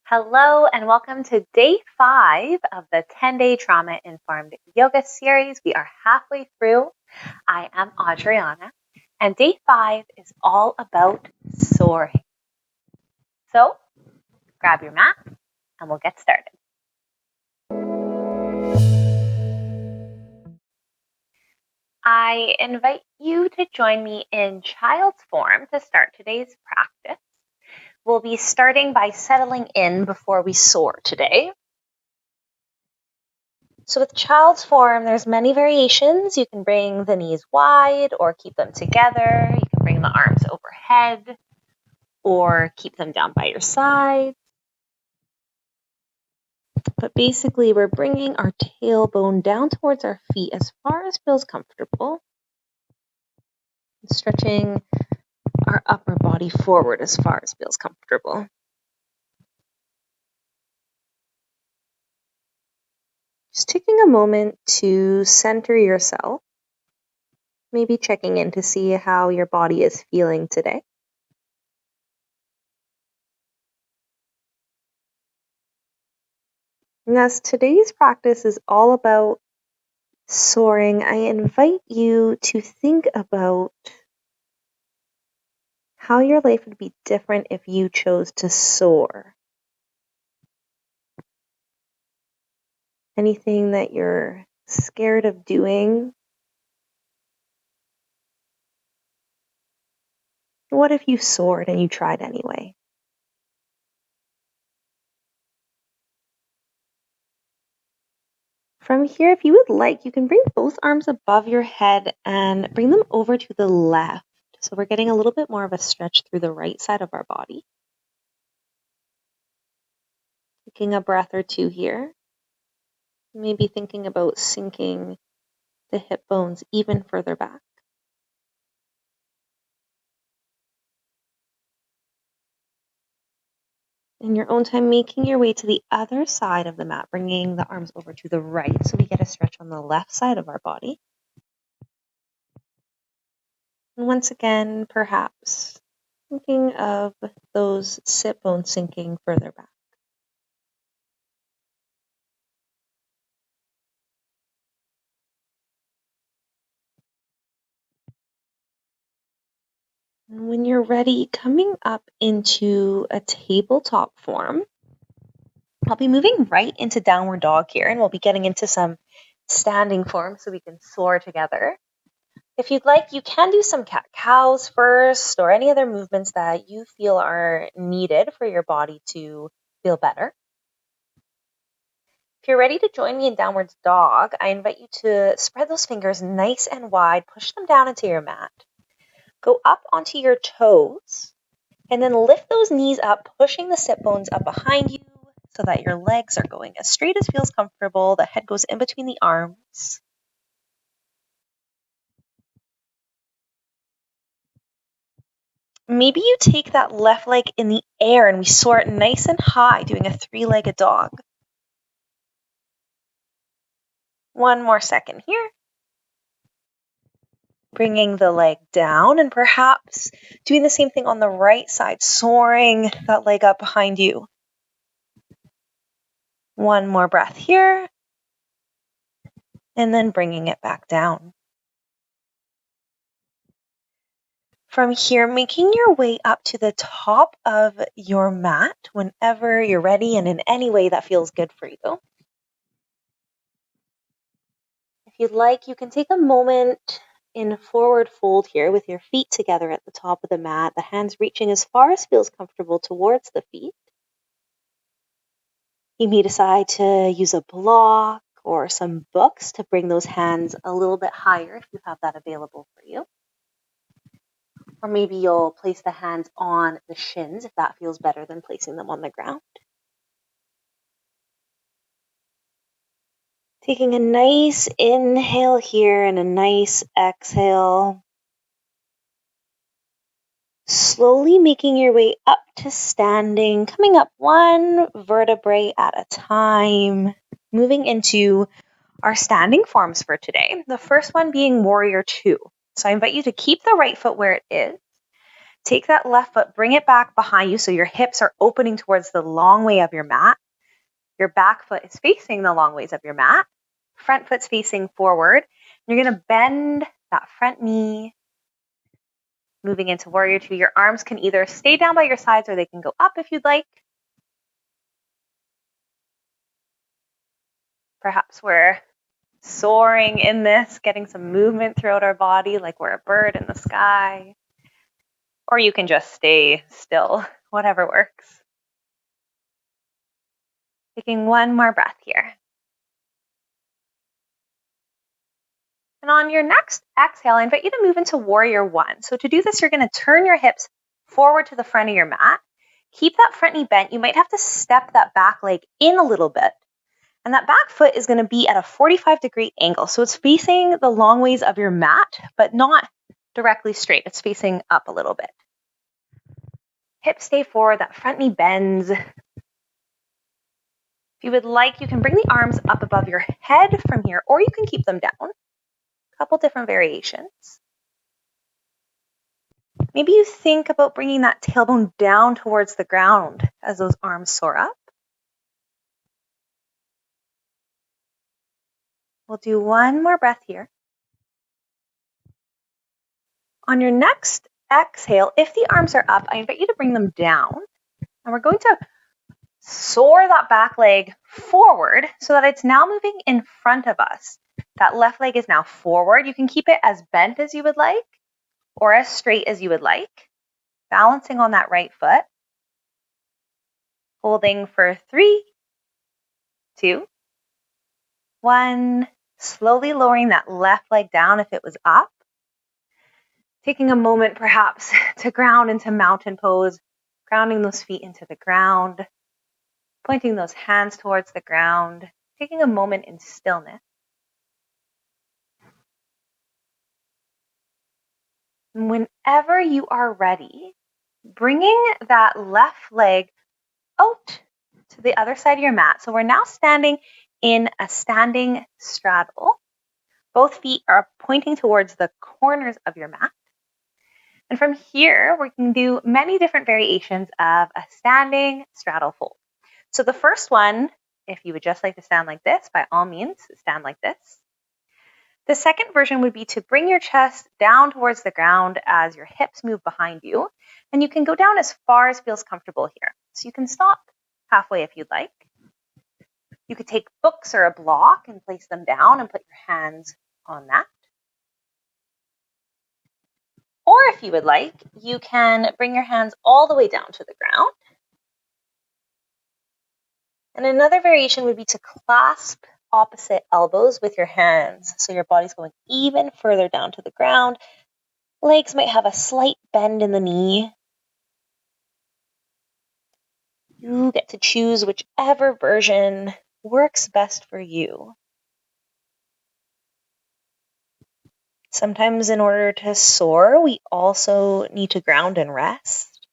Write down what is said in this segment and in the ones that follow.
Hello and welcome to day 5 of the 10-day trauma-informed yoga series. We are halfway through. I am Adriana, and day 5 is all about soaring. So grab your mat and we'll get started. I invite you to join me in child's form to start today's practice. We'll be starting by settling in before we soar today. So with child's form, there's many variations. You can bring the knees wide or keep them together. You can bring the arms overhead or keep them down by your side. But basically, we're bringing our tailbone down towards our feet as far as feels comfortable. Stretching our upper body forward as far as feels comfortable. Just taking a moment to center yourself. Maybe checking in to see how your body is feeling today. And as today's practice is all about soaring, I invite you to think about how your life would be different if you chose to soar. Anything that you're scared of doing? What if you soared and you tried anyway? From here, if you would like, you can bring both arms above your head and bring them over to the left. So we're getting a little bit more of a stretch through the right side of our body. Taking a breath or two here. Maybe thinking about sinking the hip bones even further back. In your own time, making your way to the other side of the mat, bringing the arms over to the right so we get a stretch on the left side of our body. And once again, perhaps thinking of those sit bones sinking further back. And when you're ready, coming up into a tabletop form, I'll be moving right into downward dog here, and we'll be getting into some standing form so we can soar together. If you'd like, you can do some cat-cows first or any other movements that you feel are needed for your body to feel better. If you're ready to join me in downward dog, I invite you to spread those fingers nice and wide, push them down into your mat. Go up onto your toes, and then lift those knees up, pushing the sit bones up behind you so that your legs are going as straight as feels comfortable. The head goes in between the arms. Maybe you take that left leg in the air and we soar it nice and high, doing a 3-legged dog. One more second here. Bringing the leg down and perhaps doing the same thing on the right side, soaring that leg up behind you. One more breath here. And then bringing it back down. From here, making your way up to the top of your mat whenever you're ready and in any way that feels good for you. If you'd like, you can take a moment in forward fold here with your feet together at the top of the mat, the hands reaching as far as feels comfortable towards the feet. You may decide to use a block or some books to bring those hands a little bit higher if you have that available for you. Or maybe you'll place the hands on the shins if that feels better than placing them on the ground. Taking a nice inhale here and a nice exhale. Slowly making your way up to standing, coming up one vertebrae at a time, moving into our standing forms for today. The first one being warrior 2. So I invite you to keep the right foot where it is. Take that left foot, bring it back behind you so your hips are opening towards the long way of your mat. Your back foot is facing the long ways of your mat. Front foot's facing forward. You're going to bend that front knee. Moving into warrior two, your arms can either stay down by your sides or they can go up if you'd like. Perhaps we're soaring in this, getting some movement throughout our body like we're a bird in the sky. Or you can just stay still, whatever works. Taking one more breath here. And on your next exhale, I invite you to move into warrior one. So to do this, you're going to turn your hips forward to the front of your mat. Keep that front knee bent. You might have to step that back leg in a little bit. And that back foot is going to be at a 45-degree angle. So it's facing the long ways of your mat, but not directly straight. It's facing up a little bit. Hips stay forward, that front knee bends. If you would like, you can bring the arms up above your head from here, or you can keep them down. A couple different variations. Maybe you think about bringing that tailbone down towards the ground as those arms soar up. We'll do one more breath here. On your next exhale, if the arms are up, I invite you to bring them down. And we're going to soar that back leg forward so that it's now moving in front of us. That left leg is now forward. You can keep it as bent as you would like or as straight as you would like. Balancing on that right foot. Holding for 3, 2, 1. Slowly lowering that left leg down if it was up. Taking a moment perhaps to ground into mountain pose, grounding those feet into the ground, pointing those hands towards the ground, taking a moment in stillness. And whenever you are ready, bringing that left leg out to the other side of your mat. So we're now standing in a standing straddle. Both feet are pointing towards the corners of your mat. And from here, we can do many different variations of a standing straddle fold. So the first one, if you would just like to stand like this, by all means, stand like this. The second version would be to bring your chest down towards the ground as your hips move behind you. And you can go down as far as feels comfortable here. So you can stop halfway if you'd like. You could take books or a block and place them down and put your hands on that. Or if you would like, you can bring your hands all the way down to the ground. And another variation would be to clasp opposite elbows with your hands. So your body's going even further down to the ground. Legs might have a slight bend in the knee. You get to choose whichever version works best for you. Sometimes in order to soar, we also need to ground and rest.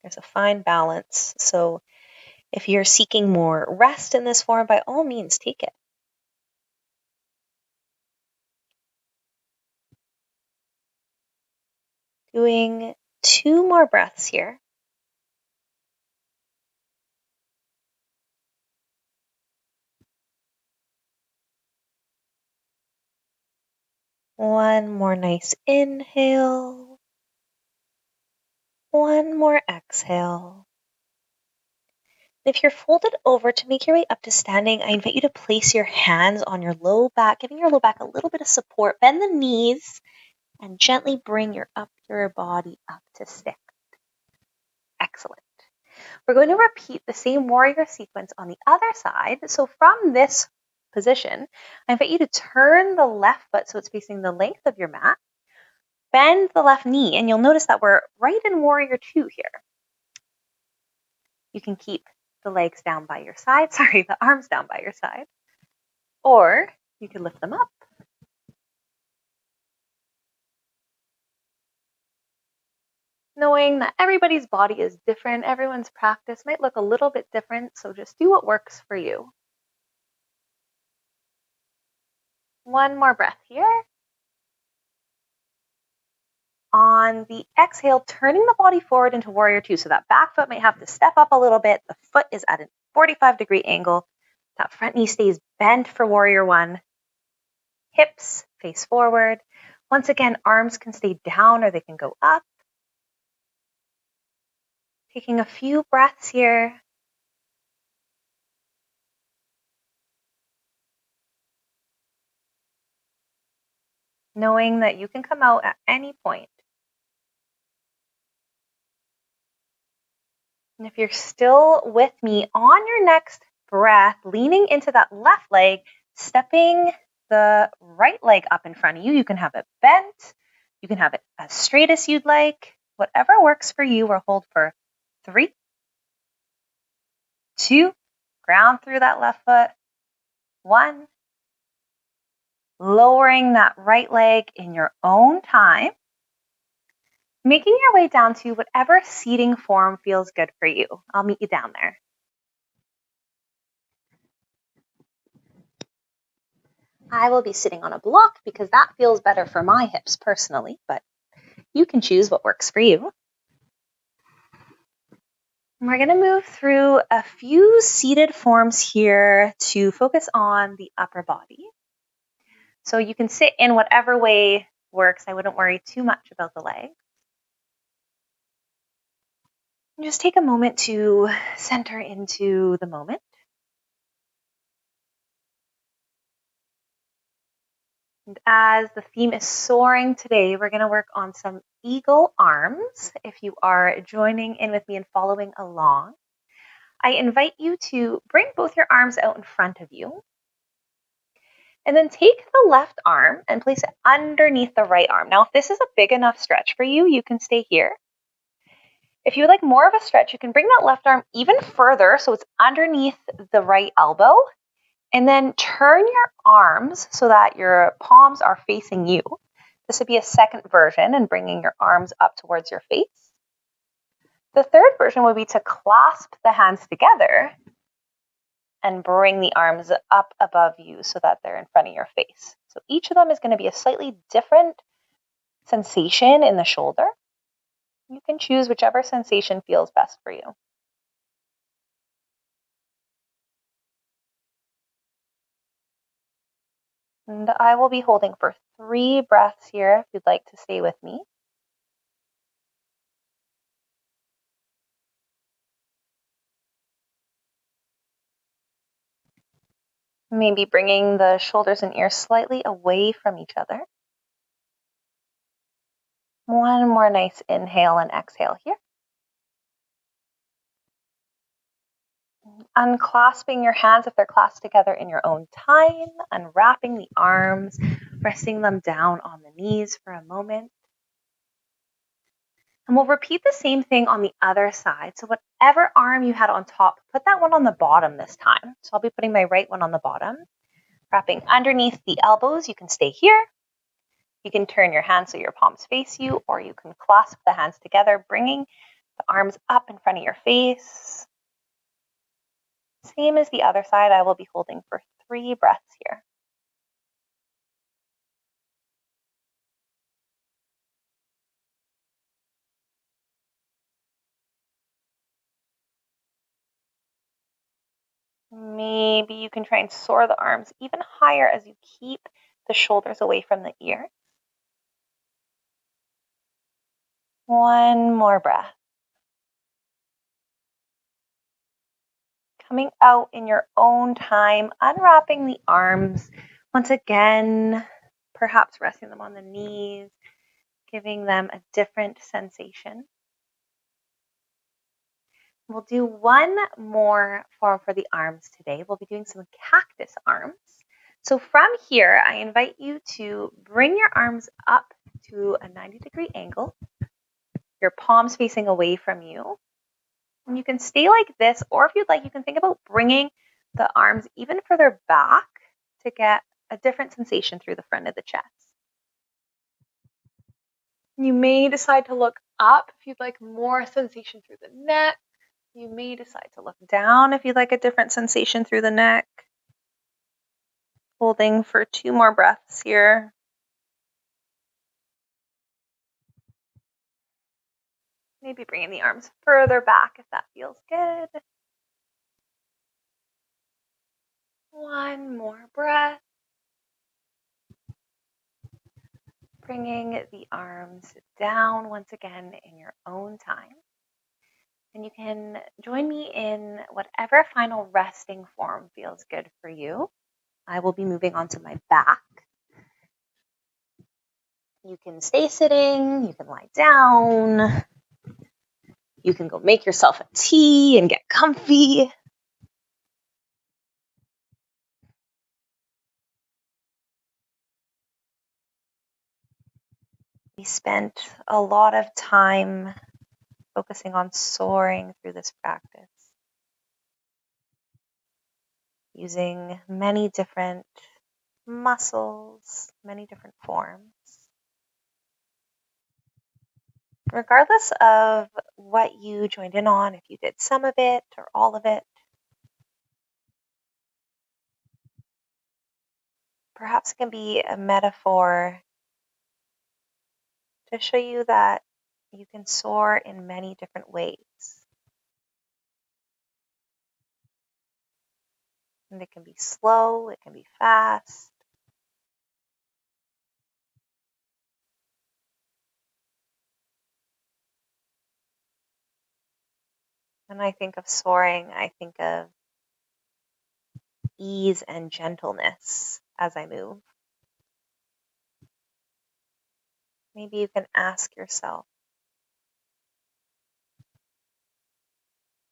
There's a fine balance. So if you're seeking more rest in this form, by all means, take it. Doing 2 more breaths here. One more nice inhale. One more exhale. If you're folded over to make your way up to standing, I invite you to place your hands on your low back, giving your low back a little bit of support. Bend the knees and gently bring your upper body up to stand. Excellent. We're going to repeat the same warrior sequence on the other side. So from this position, I invite you to turn the left foot so it's facing the length of your mat. Bend the left knee, and you'll notice that we're right in warrior two here. You can keep the legs down by your side, the arms down by your side, or you can lift them up. Knowing that everybody's body is different, everyone's practice might look a little bit different, so just do what works for you. One more breath here. On the exhale, turning the body forward into warrior two. So that back foot might have to step up a little bit. The foot is at a 45-degree angle. That front knee stays bent for warrior one. Hips face forward. Once again, arms can stay down or they can go up. Taking a few breaths here. Knowing that you can come out at any point. And if you're still with me on your next breath, leaning into that left leg, stepping the right leg up in front of you. You can have it bent. You can have it as straight as you'd like. Whatever works for you. We'll hold for 3, 2, ground through that left foot. 1, lowering that right leg in your own time. Making your way down to whatever seating form feels good for you. I'll meet you down there. I will be sitting on a block because that feels better for my hips personally, but you can choose what works for you. And we're going to move through a few seated forms here to focus on the upper body. So you can sit in whatever way works. I wouldn't worry too much about the legs. And just take a moment to center into the moment. And as the theme is soaring today, we're going to work on some eagle arms. If you are joining in with me and following along, I invite you to bring both your arms out in front of you. And then take the left arm and place it underneath the right arm. Now, if this is a big enough stretch for you, you can stay here. If you would like more of a stretch, you can bring that left arm even further so it's underneath the right elbow. And then turn your arms so that your palms are facing you. This would be a second version and bringing your arms up towards your face. The third version would be to clasp the hands together and bring the arms up above you so that they're in front of your face. So each of them is going to be a slightly different sensation in the shoulder. You can choose whichever sensation feels best for you. And I will be holding for 3 breaths here if you'd like to stay with me. Maybe bringing the shoulders and ears slightly away from each other. One more nice inhale and exhale here. Unclasping your hands if they're clasped together in your own time, unwrapping the arms, resting them down on the knees for a moment. And we'll repeat the same thing on the other side. So whatever arm you had on top, put that one on the bottom this time. So I'll be putting my right one on the bottom, wrapping underneath the elbows. You can stay here. You can turn your hands so your palms face you, or you can clasp the hands together, bringing the arms up in front of your face. Same as the other side, I will be holding for 3 breaths here. Maybe you can try and soar the arms even higher as you keep the shoulders away from the ear. One more breath. Coming out in your own time, unwrapping the arms. Once again, perhaps resting them on the knees, giving them a different sensation. We'll do one more form for the arms today. We'll be doing some cactus arms. So from here, I invite you to bring your arms up to a 90-degree angle, your palms facing away from you. And you can stay like this, or if you'd like, you can think about bringing the arms even further back to get a different sensation through the front of the chest. You may decide to look up if you'd like more sensation through the neck. You may decide to look down if you'd like a different sensation through the neck. Holding for 2 more breaths here. Maybe bringing the arms further back if that feels good. One more breath. Bringing the arms down once again in your own time. And you can join me in whatever final resting form feels good for you. I will be moving onto my back. You can stay sitting, you can lie down, you can go make yourself a tea and get comfy. We spent a lot of time focusing on soaring through this practice, using many different muscles, many different forms. Regardless of what you joined in on, if you did some of it or all of it, perhaps it can be a metaphor to show you that you can soar in many different ways. And it can be slow, it can be fast. When I think of soaring, I think of ease and gentleness as I move. Maybe you can ask yourself,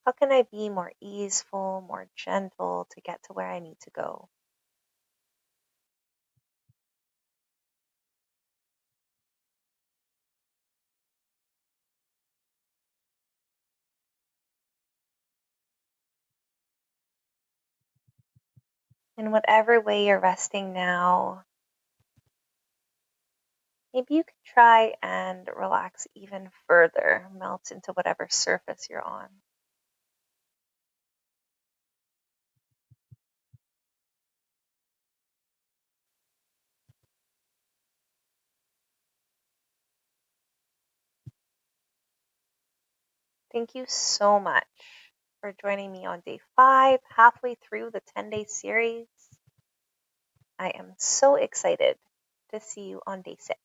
how can I be more easeful, more gentle to get to where I need to go? In whatever way you're resting now, maybe you could try and relax even further, melt into whatever surface you're on. Thank you so much for joining me on day 5, halfway through the 10-day series. I am so excited to see you on day 6.